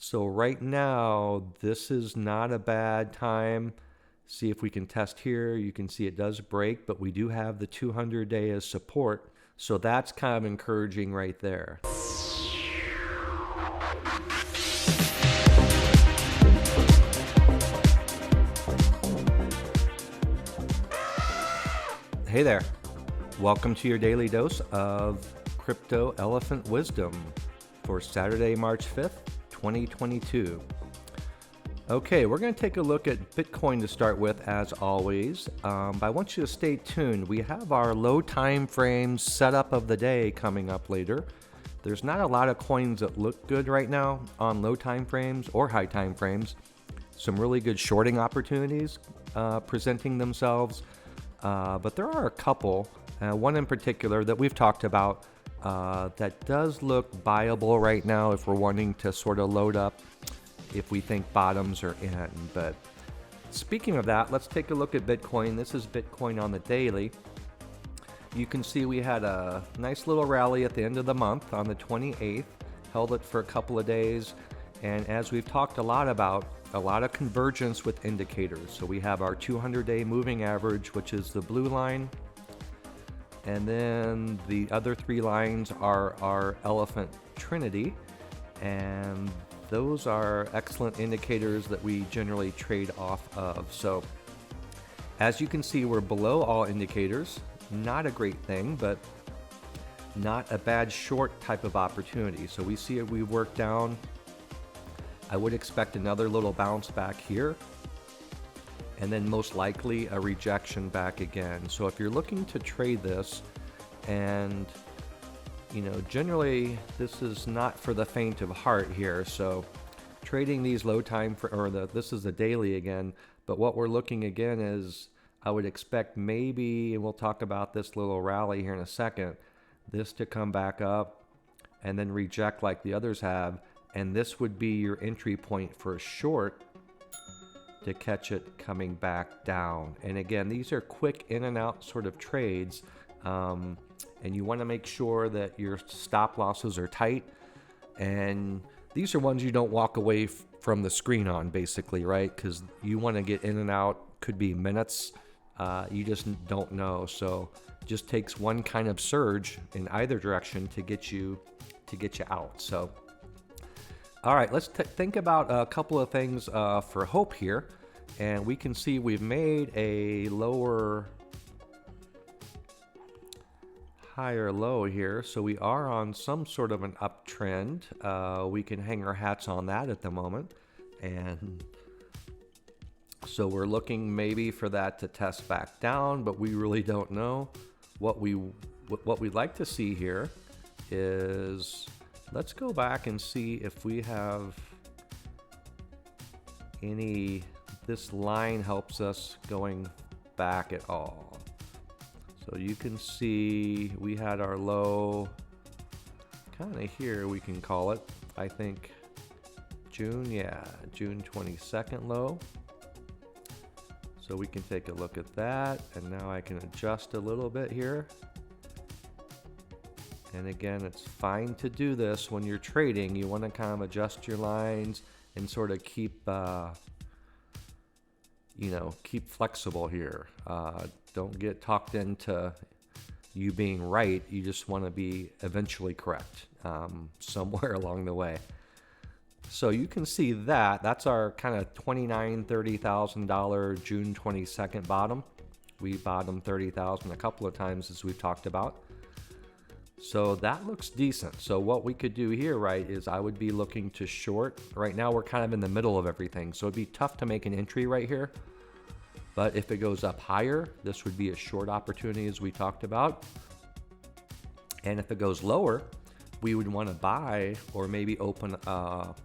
So right now, this is not a bad time. See if we can test here. You can see it does break, but we do have the 200-day as support. So that's kind of encouraging right there. Hey there. Welcome to your daily dose of crypto elephant wisdom for Saturday, March 5th, 2022. Okay, we're going to take a look at Bitcoin to start with, as always. But I want you to stay tuned. We have our low time frame setup of the day coming up later. There's not a lot of coins that look good right now on low time frames or high time frames. Some really good shorting opportunities presenting themselves. But there are a couple, one in particular that we've talked about that does look viable right now if we're wanting to sort of load up if we think bottoms are in. But speaking of that, let's take a look at Bitcoin. This is Bitcoin on the daily. You can see we had a nice little rally at the end of the month on the 28th, held it for a couple of days. And as we've talked a lot about, a lot of convergence with indicators. So we have our 200-day moving average, which is the blue line. And then the other three lines are our elephant trinity. And those are excellent indicators that we generally trade off of. So as you can see, we're below all indicators. Not a great thing, but not a bad short type of opportunity. So we see it, we work down. I would expect another little bounce back here, and then most likely a rejection back again. So if you're looking to trade this, and generally this is not for the faint of heart here. So trading these low time this is a daily again, but what we're looking again is I would expect maybe, and we'll talk about this little rally here in a second, this to come back up and then reject like the others have. And this would be your entry point for a short to catch it coming back down. And again, these are quick in and out sort of trades. And you want to make sure that your stop losses are tight. And these are ones you don't walk away from the screen on, basically, right? Because you want to get in and out, could be minutes. You just don't know. So it just takes one kind of surge in either direction to get you out. So all right, let's think about a couple of things for hope here. And we can see we've made a higher low here. So we are on some sort of an uptrend. We can hang our hats on that at the moment. And so we're looking maybe for that to test back down, but we really don't know. What we'd like to see here is, let's go back and see if we have this line helps us going back at all. So you can see we had our low kind of here, we can call it, I think June 22nd low. So we can take a look at that, and now I can adjust a little bit here. And again, it's fine to do this when you're trading. You want to kind of adjust your lines and sort of keep flexible here. Don't get talked into you being right. You just want to be eventually correct somewhere along the way. So you can see that's our kind of $29,000-$30,000 June 22nd bottom. We bottomed 30,000 a couple of times, as we've talked about. So that looks decent. So what we could do here, right, is I would be looking to short. Right now we're kind of in the middle of everything, so it'd be tough to make an entry right here. But if it goes up higher, this would be a short opportunity, as we talked about. And if it goes lower, we would want to buy or maybe open a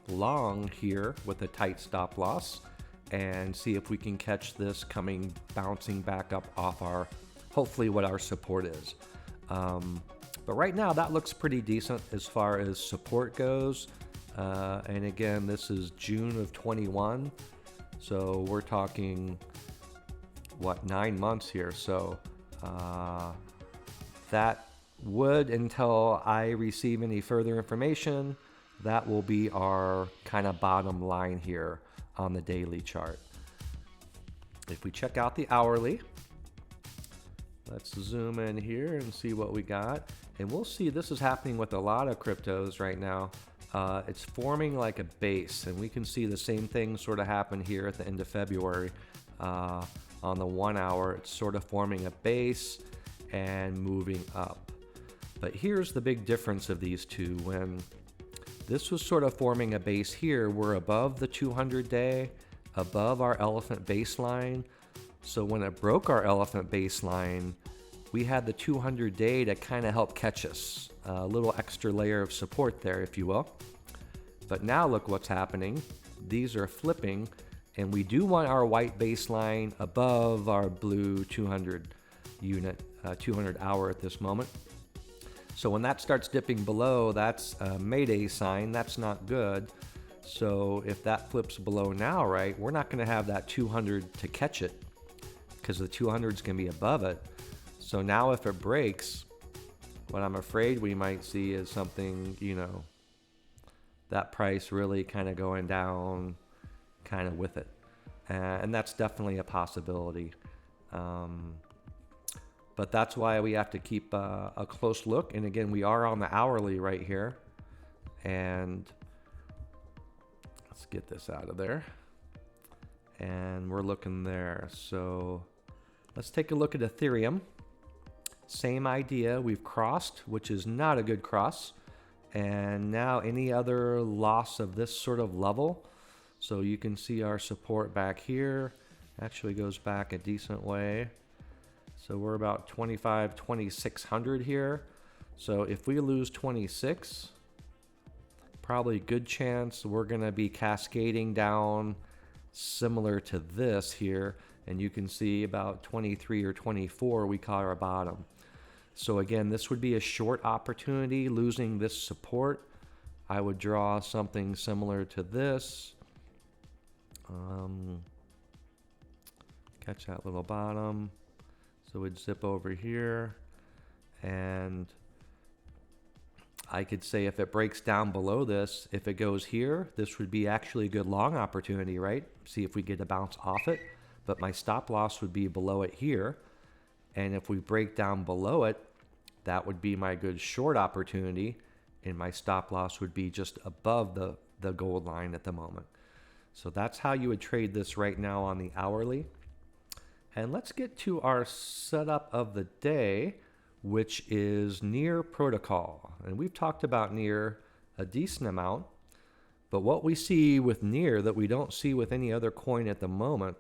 long here with a tight stop loss and see if we can catch this bouncing back up off hopefully what our support is. But right now that looks pretty decent as far as support goes. And again, this is June of 21. So we're talking, 9 months here. So that would, until I receive any further information, that will be our kind of bottom line here on the daily chart. If we check out the hourly, let's zoom in here and see what we got. And we'll see this is happening with a lot of cryptos right now. It's forming like a base, and we can see the same thing sort of happen here at the end of February. On the 1 hour, it's sort of forming a base and moving up. But here's the big difference of these two. When this was sort of forming a base here, we're above the 200-day, above our elephant baseline. So when it broke our elephant baseline, we had the 200-day to kind of help catch us. A little extra layer of support there, if you will. But now look what's happening. These are flipping, and we do want our white baseline above our blue 200 unit, 200 hour at this moment. So when that starts dipping below, that's a mayday sign. That's not good. So if that flips below now, right, we're not going to have that 200 to catch it, because the 200 is going to be above it. So now if it breaks, what I'm afraid we might see is something, you know, that price really kind of going down kind of with it. And that's definitely a possibility. But that's why we have to keep a close look. And again, we are on the hourly right here. And let's get this out of there. And we're looking there. So let's take a look at Ethereum. Same idea. We've crossed, which is not a good cross. And now any other loss of this sort of level. So you can see our support back here. Actually goes back a decent way. So we're about 2600 here. So if we lose 26, probably good chance we're going to be cascading down similar to this here. And you can see about 23 or 24, we caught our bottom. So again, this would be a short opportunity. Losing this support, I would draw something similar to this. Catch that little bottom. So we'd zip over here, and I could say if it breaks down below this, if it goes here, this would be actually a good long opportunity, right? See if we get a bounce off it. But my stop loss would be below it here. And if we break down below it, that would be my good short opportunity. And my stop loss would be just above the gold line at the moment. So that's how you would trade this right now on the hourly. And let's get to our setup of the day, which is Near protocol. And we've talked about Near a decent amount. But what we see with Near that we don't see with any other coin at the moment,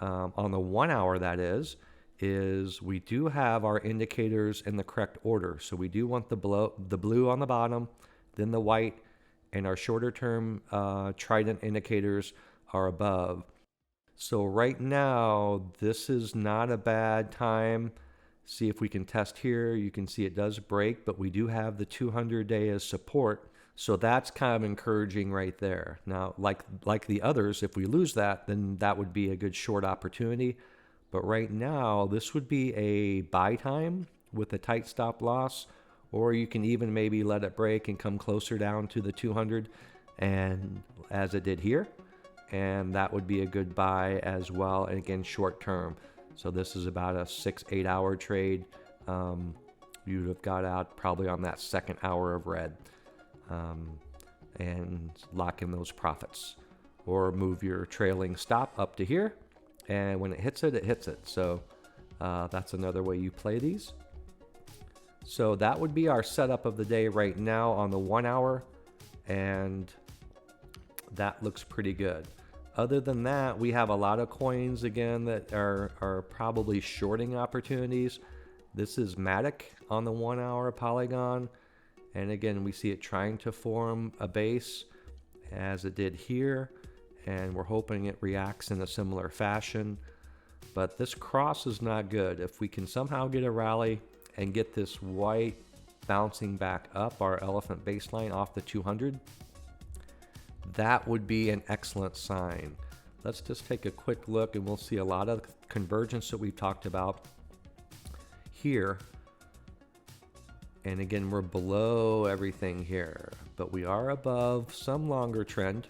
on the 1 hour that is we do have our indicators in the correct order. So we do want the blue on the bottom, then the white, and our shorter term trident indicators are above. So right now, this is not a bad time. See if we can test here. You can see it does break, but we do have the 200-day as support. So that's kind of encouraging right there. Now, like the others, if we lose that, then that would be a good short opportunity. But right now, this would be a buy time with a tight stop loss, or you can even maybe let it break and come closer down to the 200, and as it did here. And that would be a good buy as well, and again, short term. So this is about a 6-8 hour trade. You would have got out probably on that second hour of red. And lock in those profits, or move your trailing stop up to here, and when it hits it, it hits it. So that's another way you play these. So that would be our setup of the day right now on the 1 hour, and that looks pretty good. Other than that, we have a lot of coins again that are probably shorting opportunities. This is Matic on the 1 hour Polygon. And again, we see it trying to form a base as it did here. And we're hoping it reacts in a similar fashion. But this cross is not good. If we can somehow get a rally and get this white bouncing back up our elephant baseline off the 200, that would be an excellent sign. Let's just take a quick look, and we'll see a lot of convergence that we've talked about here. And again, we're below everything here. but we are above some longer trend.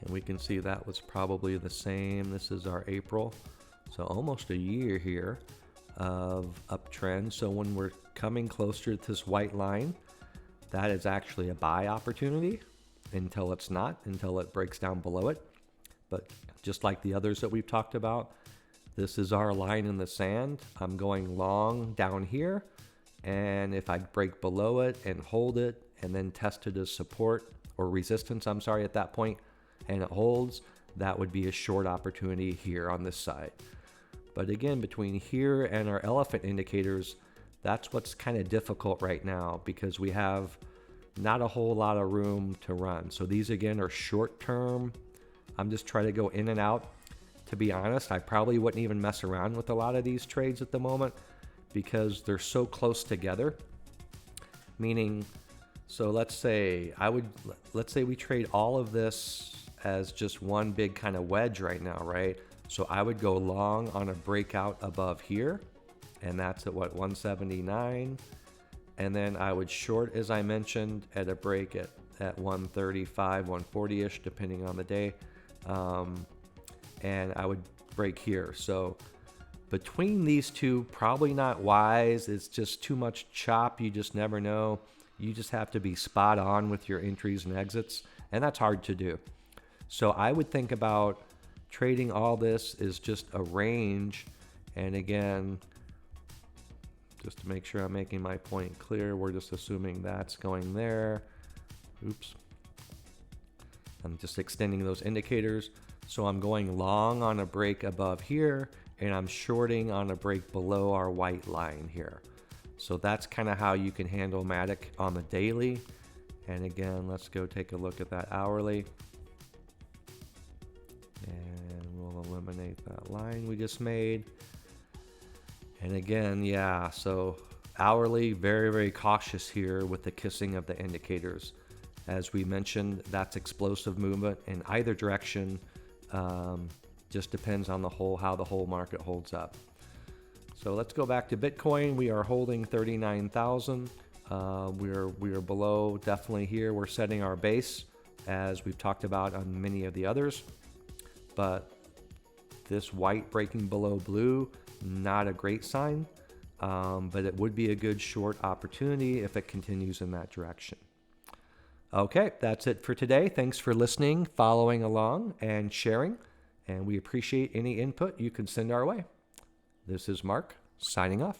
And we can see that was probably the same. This is our April. So almost a year here of uptrend. So when we're coming closer to this white line, that is actually a buy opportunity until it's not, until it breaks down below it. But just like the others that we've talked about, this is our line in the sand. I'm going long down here. And if I break below it and hold it and then test it as support or resistance, I'm sorry, at that point, and it holds, that would be a short opportunity here on this side. But again, between here and our elephant indicators, that's what's kind of difficult right now because we have not a whole lot of room to run. So these again are short term. I'm just trying to go in and out. To be honest, I probably wouldn't even mess around with a lot of these trades at the moment because they're so close together. Meaning, so let's say we trade all of this as just one big kind of wedge right now, right? So I would go long on a breakout above here, and that's at what, 179, and then I would short, as I mentioned, at a break at 135, 140-ish, depending on the day, and I would break here. So between these two, probably not wise. It's just too much chop. You just never know. You just have to be spot on with your entries and exits, and that's hard to do. So I would think about trading all this is just a range. And again, just to make sure I'm making my point clear, we're just assuming that's going there. Oops. I'm just extending those indicators. So I'm going long on a break above here, and I'm shorting on a break below our white line here. So that's kind of how you can handle Matic on the daily. And again, let's go take a look at that hourly. And we'll eliminate that line we just made. And again, yeah, so hourly, very, very cautious here with the kissing of the indicators. As we mentioned, that's explosive movement in either direction. Just depends on how the whole market holds up. So let's go back to Bitcoin. We are holding 39,000. We are below definitely here. We're setting our base as we've talked about on many of the others. But this white breaking below blue, not a great sign, but it would be a good short opportunity if it continues in that direction. Okay, that's it for today. Thanks for listening, following along, and sharing. And we appreciate any input you can send our way. This is Mark, signing off.